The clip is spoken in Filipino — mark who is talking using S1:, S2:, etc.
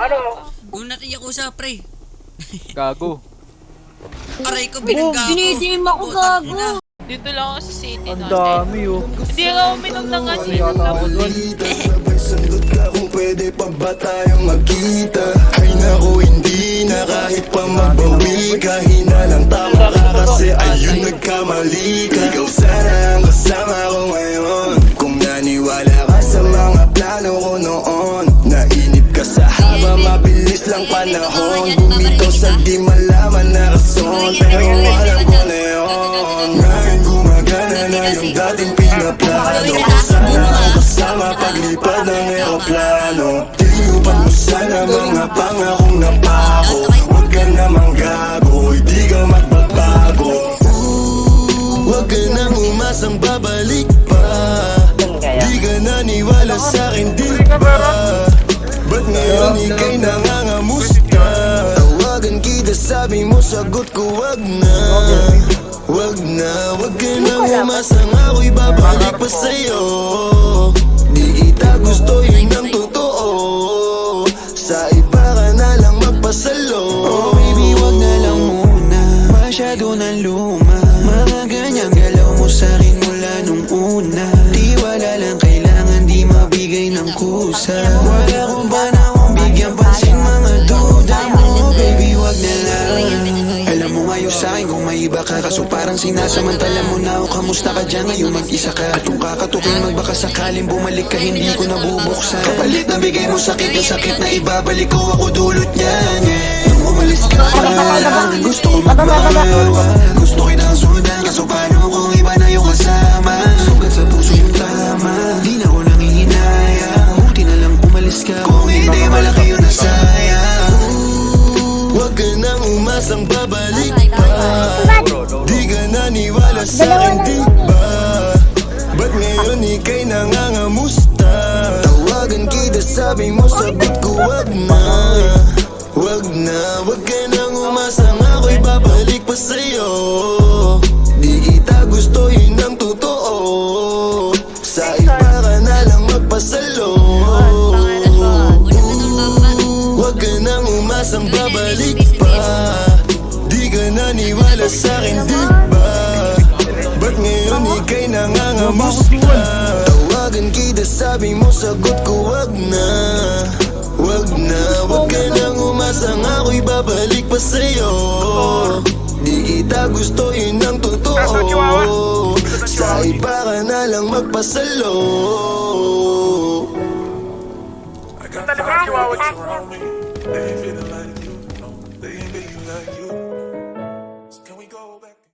S1: Ano?
S2: Kung natin Yakuza, pre.
S3: Gago.
S2: Aray ko, binangga ako.
S4: Dinidim ako, gago.
S5: Dito lang ako sa city.
S3: Ang dami oh.
S5: Hindi ako uminom ng asin.
S6: Sandot ka kung pwede pa ba tayong magkita. Ay naku, hindi na kahit pa magbawi ka. Hinalang tama ka kasi ayun nagkamali ka. Ikaw sana ang kasama ko ngayon. Kung naniwala ka sa mga plano ko noon. Nainip ka sa haba, mabilis lang panahon. Bumitaw sa di malaman na rason. Pero alam ko na yun. Ngayon gumagana na yung dating pinaplano. Sana ang kasama paglipad ng aeroplano. Tinupad mo sana mga pangakong napako. Huwag ka namang gago, hindi ka magbabago. Huwag ka nang umasang babalik pa. Di ka naniwala sa'kin, di ba? Ba't ngayon ika'y nangangamusta? Tawagan kita, sabi mo sagot ko wag na. Wag na, wag ka nang umasang ako'y babalik pa sa'yo. Di kita gusto, yun ang totoo. Sa iba ka na lang magpasalo.
S7: Oh baby, wag na lang muna. Masyado ng luma. Mga ganyang galaw mo sa'kin mula nung una. Di wala lang kailangan, di mabigay ng kusa. Wala kong ba na akong bigyan pansin mga duda mo. Baby, wag na lang. Alam mo ngayon sa'kin kung may iba ka. Kaso parang sinasamantala mo na ako. Kamusta ka dyan ngayon mag-isa ka? At kung kakatukin magbaka sakaling bumalik ka, hindi ko nabubuksan. Kapalit na bigay mo sakit, yung sakit na ibabalik ko, ako dulot niyan. Nung umalis ka lang, gusto ko magbawa. Gusto kitang sundan, kaso paano kung iba na yung kasama? Sugat sa puso yung tama, di na ko nangihinayang. Buti na lang umalis ka, kung hindi malaki yung nasayang.
S6: Huwag ka nang umasang babalik pa. Di ka naniwala sa'kin, di ba? Ba't ngayon ika'y nangangamusta? Tawagan kita, sabi mo sagot ko wag na. Wag na, wag ka nang umasang ako'y babalik pa sa'yo. Di kita gusto, yun ang totoo. Sa iba ka na lang magpasalo. Wag ka nang umasang babalik pa. Di ka naniwala sa'kin, di ba? Ba't ngayon ika'y nangangamusta? Tawagan kita, sabi mo sagot ko wag na. Wag na, wag ka nang umasang ako'y babalik pa sa'yo. Di kita gusto, yun ang totoo. Sa iba ka na lang magpasalo.
S1: Chihuahua.
S6: They ain't feeling like you, no, they ain't feeling like you.